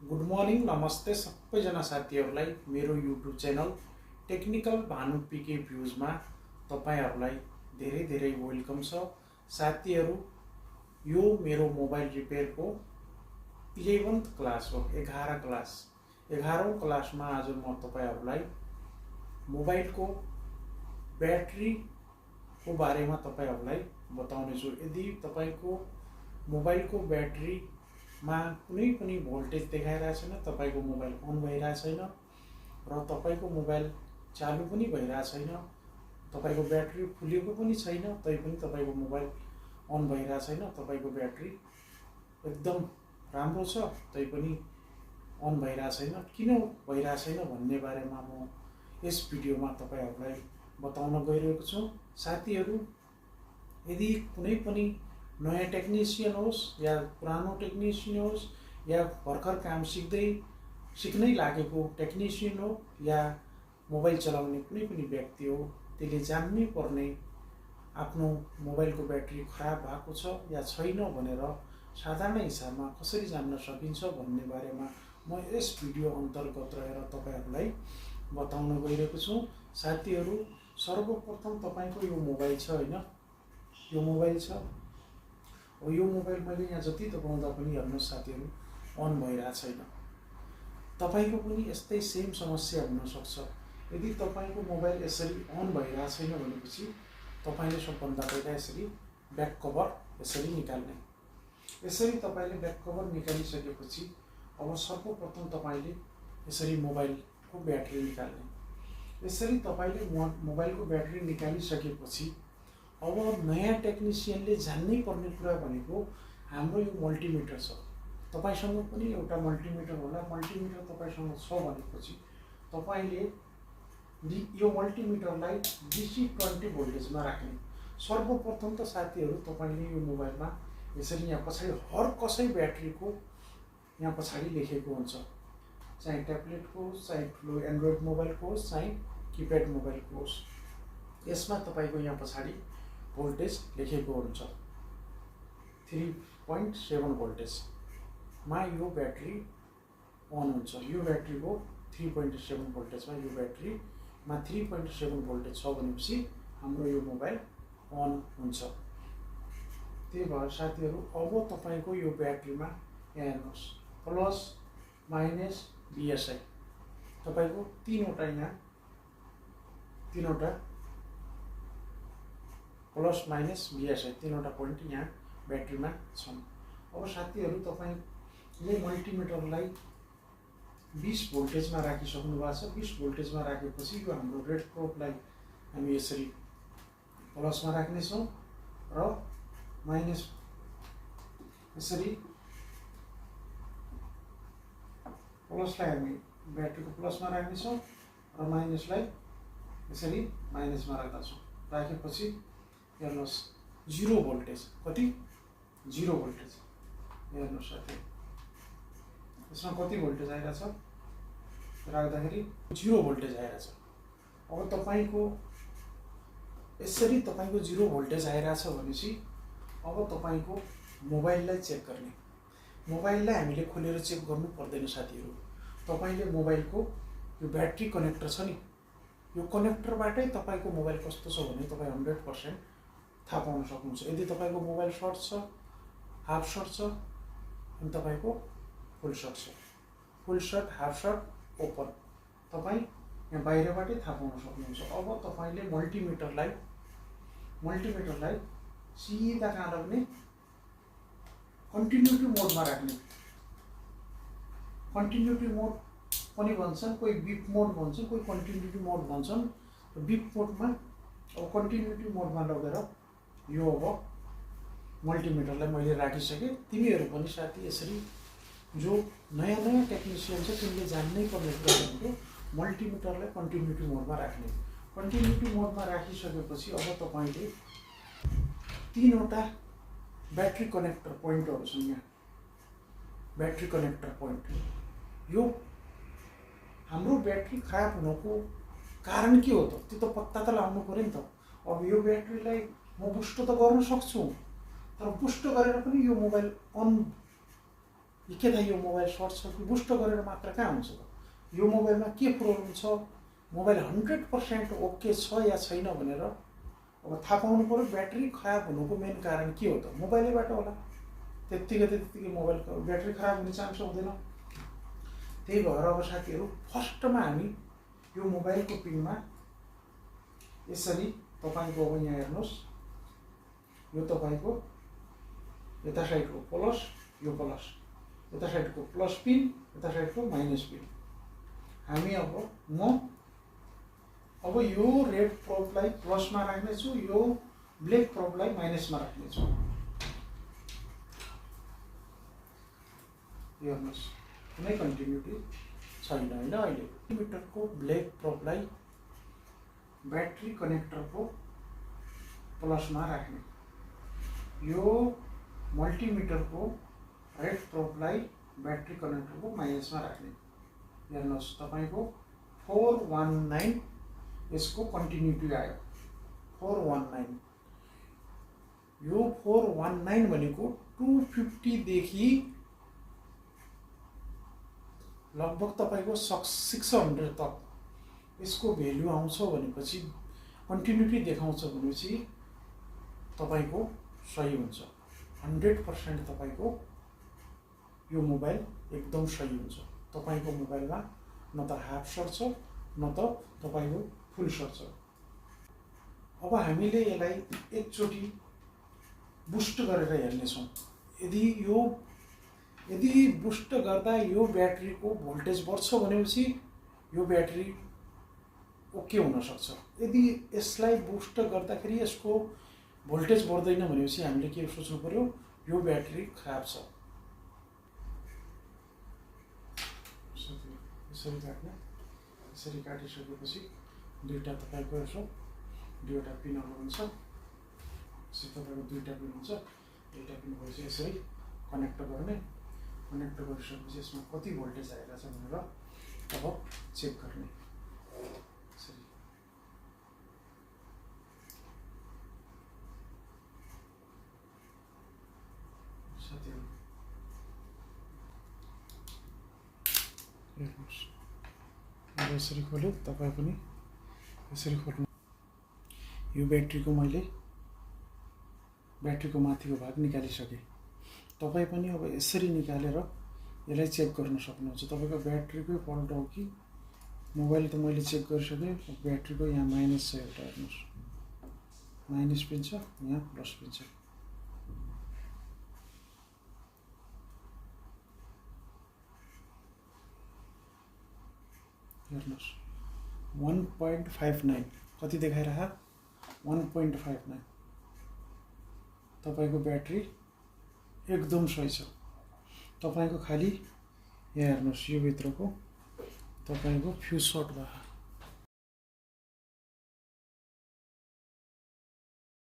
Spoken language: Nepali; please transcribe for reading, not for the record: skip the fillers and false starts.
गुड मर्निङ नमस्ते सबैजना साथीहरूलाई मेरो YouTube channel technical Bhanu PK भ्युजमा तपाईँहरूलाई धेरै धेरै वेलकम छ। साथीहरू, यो मेरो मोबाइल रिपेयरको 11th क्लास हो, 11औं क्लासमा आज म तपाईँहरूलाई मोबाइलको ब्याट्रीको बारेमा तपाईँहरूलाई बताउनेछु। यदि तपाईँको मोबाइलको ब्याट्रीमा कुनै पनि भोल्टेज देखाइरहेको छैन, तपाईँको मोबाइल अन भइरहेको छैन र तपाईँको मोबाइल चालु पनि भइरहेको छैन, तपाईँको ब्याट्री फुलेको पनि छैन तैपनि तपाईँको मोबाइल अन भइरहेको छैन, तपाईँको ब्याट्री एकदम राम्रो छ तैपनि अन भइरहेको छैन, किन भइरहेको छैन भन्ने बारेमा म यस भिडियोमा तपाईँहरूलाई बताउन गइरहेको छु। साथीहरू, यदि कुनै पनि नयाँ टेक्निसियन होस् या पुरानो टेक्निसियन होस् या भर्खर काम सिक्नै लागेको टेक्निसियन हो या मोबाइल चलाउने कुनै पनि व्यक्ति हो, त्यसले जान्नै पर्ने आफ्नो मोबाइलको ब्याट्री खराब भएको छ या छैन भनेर साधारण हिसाबमा कसरी जान्न सकिन्छ भन्ने बारेमा म यस भिडियो अन्तर्गत रहेर तपाईँहरूलाई बताउन गइरहेको छु। साथीहरू, सर्वप्रथम तपाईँको यो मोबाइल छ हैन, यो मोबाइल छ। यो मोबाइल मैले यहाँ जति दबाउँदा पनि हेर्नुहोस् साथीहरू, अन भइरहेको छैन। तपाईँको पनि यस्तै सेम समस्या हुन सक्छ। यदि तपाईँको मोबाइल यसरी अन भइरहेको छैन भनेपछि तपाईँले सबभन्दा पहिला यसरी ब्याक कभर यसरी निकाल्ने। यसरी तपाईँले ब्याक कभर निकालिसकेपछि अब सर्वप्रथम तपाईँले यसरी मोबाइलको ब्याट्री निकाल्ने। यसरी तपाईँले मोबाइलको ब्याट्री निकालिसकेपछि अब नयाँ टेक्निसियनले जान्नै पर्ने कुरा भनेको हाम्रो यो मल्टिमिटर छ। तपाईसँग पनि एउटा मल्टिमिटर होला। मल्टिमिटर तपाईसँग छ भनेपछि तपाईँले यो मल्टिमिटरलाई DC 20 भोल्टेजमा राख्ने। सर्वप्रथम त साथीहरू, तपाईँले यो मोबाइलमा यसरी यहाँ पछाडि हर कसै ब्याट्रीको यहाँ पछाडि लेखेको हुन्छ, चाहे ट्याब्लेटको होस्, चाहे ठुलो एन्ड्रोइड मोबाइलको होस्, चाहे किप्याड मोबाइलको होस्। यसमा तपाईँको यहाँ पछाडि भोल्टेज लेखेको हुन्छ। 3.7 भोल्टेजमा यो ब्याट्री अन हुन्छ। यो ब्याट्रीको 3.7 भोल्टेजमा यो ब्याट्रीमा 3.7 भोल्टेज छ भनेपछि हाम्रो यो मोबाइल अन हुन्छ। त्यही भएर साथीहरू, अब तपाईँको यो ब्याट्रीमा यहाँ हेर्नुहोस्, प्लस माइनस BSI तपाईँको तीनवटा यहाँ प्लस माइनस BSI तीनवटा पोइन्ट यहाँ ब्याट्रीमा छन्। अब साथीहरू, तपाईँले मल्टिमिटरलाई 20 भोल्टेजमा राखिसक्नु भएको छ। 20 भोल्टेजमा राखेपछि यो हाम्रो रेड प्रोबलाई हामी यसरी प्लसमा राख्नेछौँ र माइनस यसरी प्लसलाई हामी ब्याट्रीको प्लसमा राख्नेछौँ र माइनसलाई यसरी माइनसमा राख्दछौँ। राखेपछि हेर्नुहोस्, 0 भोल्टेज। कति? 0 भोल्टेज। हेर्नुहोस् साथी, यसमा कति भोल्टेज आइरहेछ राख्दाखेरि 0 भोल्टेज आइरहेछ। अब तपाईँको यसरी तपाईँको 0 भोल्टेज आइरहेछ भनेपछि अब तपाईँको मोबाइललाई चेक गर्ने। मोबाइललाई हामीले खोलेर चेक गर्नु पर्दैन साथीहरू। तपाईँले मोबाइलको यो ब्याट्री कनेक्टर छ नि, यो कनेक्टरबाटै तपाईँको मोबाइल कस्तो छ भने तपाईँ 100% थाहा पाउन सक्नुहुन्छ। यदि तपाईँको मोबाइल सर्ट छ, हाफ सर्ट छ, अनि तपाईँको फुल सर्ट छ, फुल सर्ट, हाफ सर्ट, ओपन, तपाईँ यहाँ बाहिरबाटै थाहा पाउन सक्नुहुन्छ। अब तपाईँले मल्टिमिटरलाई सिधा कहाँ राख्ने? कन्टिन्युटी मोडमा राख्ने। कन्टिन्युटी मोड पनि भन्छन्, कोही बिप मोड भन्छन्, कोही कन्टिन्युटी मोड भन्छन्। बिप मोडमा, अब कन्टिन्युटी मोडमा लगेर यो अब मल्टिमिटरलाई मैले राखिसकेँ। तिमीहरू पनि साथी यसरी जो नयाँ टेक्निसियन छ तिमीले जान्नै पर्ने कुरा भनेको मल्टिमिटरलाई कन्टिन्युटी मोडमा राख्ने। कन्टिन्युटी मोडमा राखिसकेपछि अब तपाईँले तीनवटा ब्याट्री कनेक्टर पोइन्टहरू छन् यहाँ, ब्याट्री कनेक्टर पोइन्ट। यो हाम्रो ब्याट्री खराब हुनुको कारण के हो त? त्यो त पत्ता त लगाउनु पर्यो नि त। अब यो ब्याट्रीलाई म बुस्ट त गर्न सक्छु, तर बुस्ट गरेर पनि यो मोबाइल अन के थाहा यो मोबाइल सर्ट छ कि बुस्ट गरेर मात्र कहाँ हुन्छ त? यो मोबाइलमा के प्रब्लम छ, मोबाइल 100% ओके छ या छैन भनेर अब थाहा पाउनु पर्यो। ब्याट्री खराब हुनुको मेन कारण के हो त? मोबाइलैबाट होला। त्यत्तिकै मोबाइलको ब्याट्री खराब हुने चान्स हुँदैन। त्यही भएर अब साथीहरू फर्स्टमा हामी यो मोबाइलको पिनमा यसरी तपाईँको अब यहाँ हेर्नुहोस्, यो तपाईँको यता साइडको प्लस, यो प्लस, यता साइडको प्लस पिन, यता साइडको माइनस पिन। हामी अब यो रेड प्रोबलाई प्लसमा राख्नेछु, यो ब्ल्याक प्रोबलाई माइनसमा राख्नेछु। यो हेर्नुहोस्, कुनै कन्टिन्युटी छैन होइन। अहिले मिटरको ब्ल्याक प्रोबलाई ब्याट्री कनेक्टरको प्लसमा राख्ने, यो मल्टिमिटरको रेड प्रोबलाई ब्याट्री कनेक्टरको माइनसमा राख्ने। हेर्नुहोस् तपाईँको 419 यसको कन्टिन्युटी आयो। 419, यो 419 भनेको 250 देखि लगभग तपाईँको 600 तक यसको भेल्यु आउँछ भनेपछि, कन्टिन्युटी देखाउँछ भनेपछि तपाईँको सही हुन्छ। 100% तपाईँको यो मोबाइल एकदम सही हुन्छ। तपाईँको मोबाइलमा न त हाफ सर्छ न त तपाईँको फुल सर्छ। अब हामीले यसलाई एकचोटि बुस्ट गरेर हेर्नेछौँ। यदि बुस्ट गर्दा यो ब्याट्रीको भोल्टेज बढ्छ भनेपछि यो ब्याट्री ओके हुन सक्छ। यदि यसलाई बुस्ट गर्दाखेरि यसको भोल्टेज बढ्दैन भनेपछि हामीले के सोच्नु पर्यो, यो ब्याट्री खराब छ। यसरी काट्ने, यसरी काटिसकेपछि दुईवटा तपाईँको यसो दुईवटा पिनहरू हुन्छ। यसरी तपाईँको दुईवटा पिन हुन्छ। दुईवटा पिन भएपछि यसरी कनेक्ट गर्ने, कनेक्ट गरिसकेपछि यसमा कति भोल्टेज आइरहेछ भनेर अब चेक गर्ने। यसरी साथीहरू हेर्नुहोस्, अब यसरी खोल्यो, तपाईँ पनि यसरी खोल्नु। यो मैले ब्याट्रीको माथिको भाग निकालिसकेँ। तपाईँ पनि अब यसरी निकालेर यसलाई चेक गर्न सक्नुहुन्छ। तपाईँको ब्याट्रीकै फल्ट हो कि मोबाइल त मैले चेक गरिसकेँ। ब्याट्रीको यहाँ माइनस छ एउटा, हेर्नुहोस् माइनस पिन छ, यहाँ प्लस पिन छ। हेर्नुहोस् 1.59 कति देखाइरह 1.59। तपाईँको ब्याट्री एकदम सही छ। तपाईँको खाली यहाँ हेर्नुहोस्, यो भित्रको तपाईँको फ्युज सर्ट भयो।